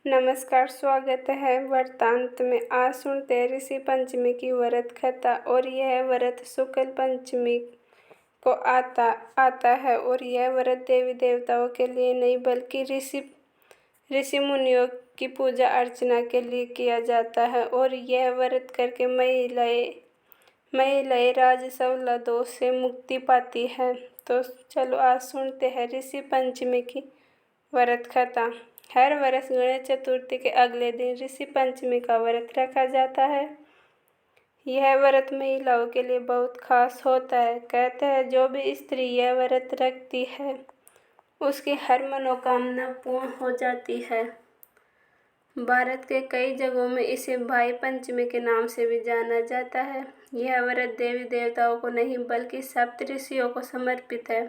नमस्कार, स्वागत है वृत्तांत में। आज सुनते हैं ऋषि पंचमी की व्रत कथा। और यह व्रत शुक्ल पंचमी को आता है। और यह व्रत देवी देवताओं के लिए नहीं बल्कि ऋषि मुनियों की पूजा अर्चना के लिए किया जाता है। और यह व्रत करके महिलाएं राजसवला दोष से मुक्ति पाती है। तो चलो आज सुनते हैं ऋषि पंचमी की व्रत कथा। हर वर्ष गणेश चतुर्थी के अगले दिन ऋषि पंचमी का व्रत रखा जाता है। यह व्रत महिलाओं के लिए बहुत खास होता है। कहते हैं जो भी स्त्री यह व्रत रखती है उसकी हर मनोकामना पूर्ण हो जाती है। भारत के कई जगहों में इसे भाई पंचमी के नाम से भी जाना जाता है। यह व्रत देवी देवताओं को नहीं बल्कि सप्तऋषियों को समर्पित है।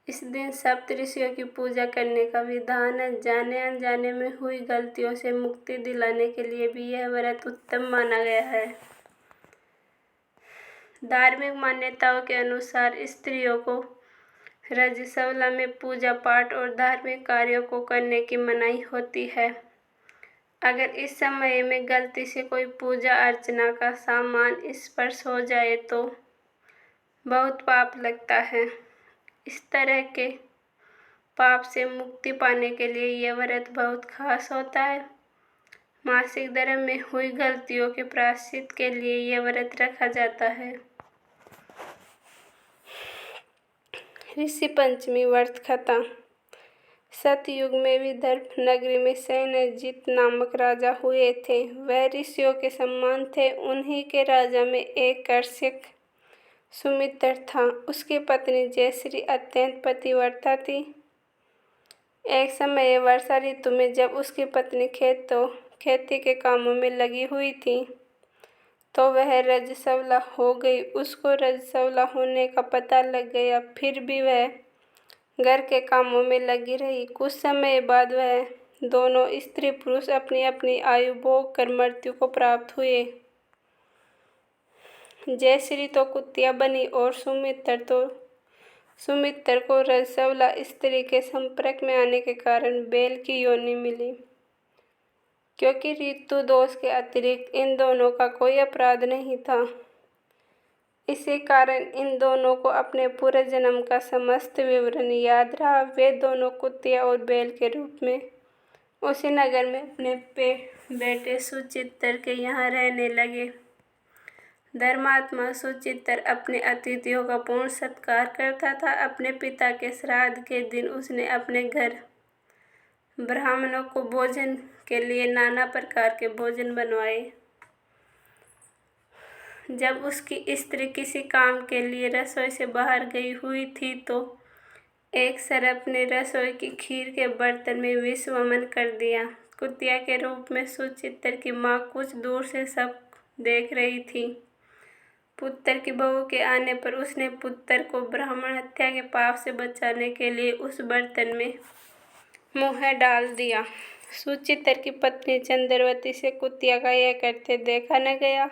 इस दिन सप्तऋषियों की पूजा करने का विधान है। जाने अनजाने में हुई गलतियों से मुक्ति दिलाने के लिए भी यह व्रत उत्तम माना गया है। धार्मिक मान्यताओं के अनुसार स्त्रियों को रजस्वला में पूजा पाठ और धार्मिक कार्यों को करने की मनाही होती है। अगर इस समय में गलती से कोई पूजा अर्चना का सामान स्पर्श हो जाए तो बहुत पाप लगता है। इस तरह के पाप से मुक्ति पाने के लिए यह व्रत बहुत खास होता है। मासिक धर्म में हुई गलतियों के प्रायश्चित के लिए यह व्रत रखा जाता है। ऋषि पंचमी व्रत कथा। सतयुग में विदर्भ नगरी में सैन्यजित नामक राजा हुए थे। वह ऋषियों के समान थे। उन्हीं के राजा में एक कर्षक सुमित्र था। उसकी पत्नी जयश्री अत्यंत पतिव्रता थी। एक समय वर्षा ऋतु में जब उसकी पत्नी खेती के कामों में लगी हुई थी तो वह रजस्वला हो गई। उसको रजस्वला होने का पता लग गया, फिर भी वह घर के कामों में लगी रही। कुछ समय बाद वह दोनों स्त्री पुरुष अपनी अपनी आयु भोग कर मृत्यु को प्राप्त हुए। जयश्री तो कुतिया बनी और सुमित्र को रजस्वला स्त्री के संपर्क में आने के कारण बैल की योनि मिली। क्योंकि ऋतु दोष के अतिरिक्त इन दोनों का कोई अपराध नहीं था, इसी कारण इन दोनों को अपने पूरे जन्म का समस्त विवरण याद रहा। वे दोनों कुतिया और बैल के रूप में उसी नगर में अपने बेटे सुचित्र के यहाँ रहने लगे। धर्मात्मा सुचित्र अपने अतिथियों का पूर्ण सत्कार करता था। अपने पिता के श्राद्ध के दिन उसने अपने घर ब्राह्मणों को भोजन के लिए नाना प्रकार के भोजन बनवाए। जब उसकी स्त्री किसी काम के लिए रसोई से बाहर गई हुई थी तो एक सर्प ने रसोई की खीर के बर्तन में विष वमन कर दिया। कुतिया के रूप में सुचित्र की माँ कुछ दूर से सब देख रही थी। पुत्र की बहू के आने पर उसने पुत्र को ब्राह्मण हत्या के पाप से बचाने के लिए उस बर्तन में मुँह डाल दिया। सुचित्र की पत्नी चंद्रवती से कुतिया का यह करते देखा न गया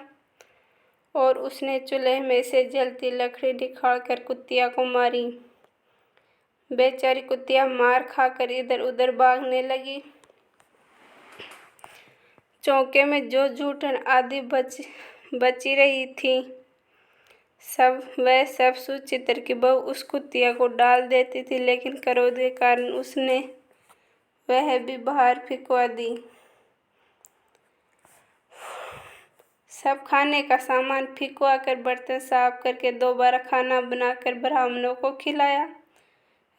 और उसने चूल्हे में से जलती लकड़ी निकालकर कुतिया को मारी। बेचारी कुतिया मार खाकर इधर उधर भागने लगी। चौके में जो जूठन आदि बची रही थी वह सब सुचित्र की बहू उस कुतिया को डाल देती थी, लेकिन क्रोध के कारण उसने वह भी बाहर फिंकवा दी। सब खाने का सामान फिंकवा कर बर्तन साफ करके दोबारा खाना बनाकर ब्राह्मणों को खिलाया।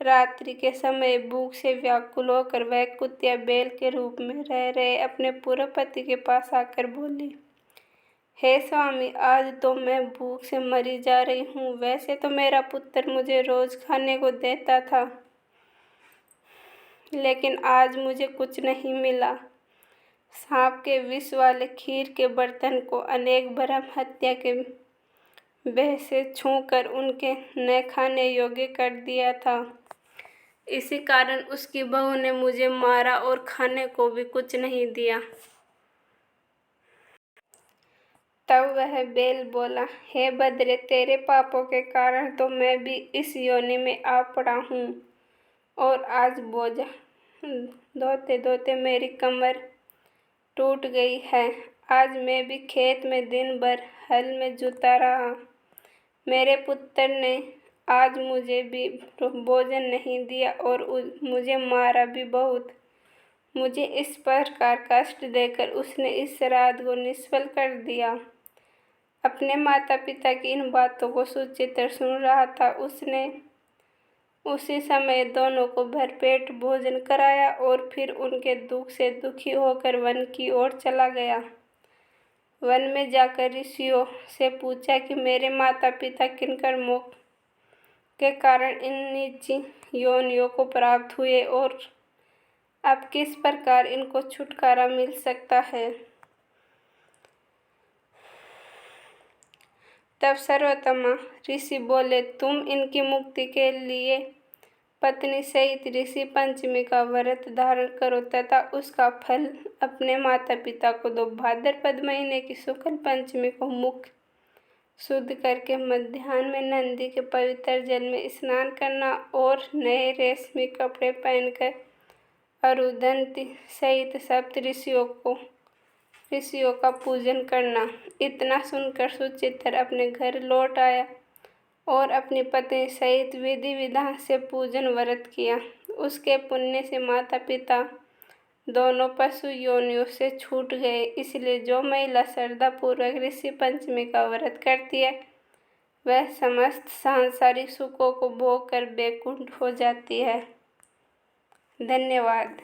रात्रि के समय भूख से व्याकुल होकर वह कुतिया बैल के रूप में रह रहे अपने पूर्व पति के पास आकर बोली, हे स्वामी, आज तो मैं भूख से मरी जा रही हूँ। वैसे तो मेरा पुत्र मुझे रोज खाने को देता था, लेकिन आज मुझे कुछ नहीं मिला। सांप के विष वाले खीर के बर्तन को अनेक ब्रह्म हत्या के भय से छूकर उनके न खाने योग्य कर दिया था। इसी कारण उसकी बहू ने मुझे मारा और खाने को भी कुछ नहीं दिया। तब वह बैल बोला, हे बद्रे, तेरे पापों के कारण तो मैं भी इस योनि में आ पड़ा हूँ और आज धोते धोते मेरी कमर टूट गई है। आज मैं भी खेत में दिन भर हल में जुता रहा। मेरे पुत्र ने आज मुझे भी भोजन नहीं दिया और मुझे मारा भी बहुत। मुझे इस प्रकार कष्ट देकर उसने इस श्राद्ध को निष्फल कर दिया। अपने माता पिता की इन बातों को सुचित्र सुन रहा था। उसने उसी समय दोनों को भरपेट भोजन कराया और फिर उनके दुख से दुखी होकर वन की ओर चला गया। वन में जाकर ऋषियों से पूछा कि मेरे माता पिता किन कर्मों के कारण इन नीच योनियों को प्राप्त हुए और अब किस प्रकार इनको छुटकारा मिल सकता है। तब सर्वोत्तम ऋषि बोले, तुम इनकी मुक्ति के लिए पत्नी सहित ऋषि पंचमी का व्रत धारण करो तथा उसका फल अपने माता पिता को दो। भाद्रपद महीने की शुक्ल पंचमी को मुख शुद्ध करके मध्याह्न में नंदी के पवित्र जल में स्नान करना और नए रेशमी कपड़े पहनकर अरुंधति सहित सप्त ऋषियों का पूजन करना। इतना सुनकर सुचित्र अपने घर लौट आया और अपनी पत्नी सहित विधि विधान से पूजन व्रत किया। उसके पुण्य से माता पिता दोनों पशु योनियों से छूट गए। इसलिए जो महिला श्रद्धा पूर्वक ऋषि पंचमी का व्रत करती है वह समस्त सांसारिक सुखों को भोग कर बैकुंठ हो जाती है। धन्यवाद।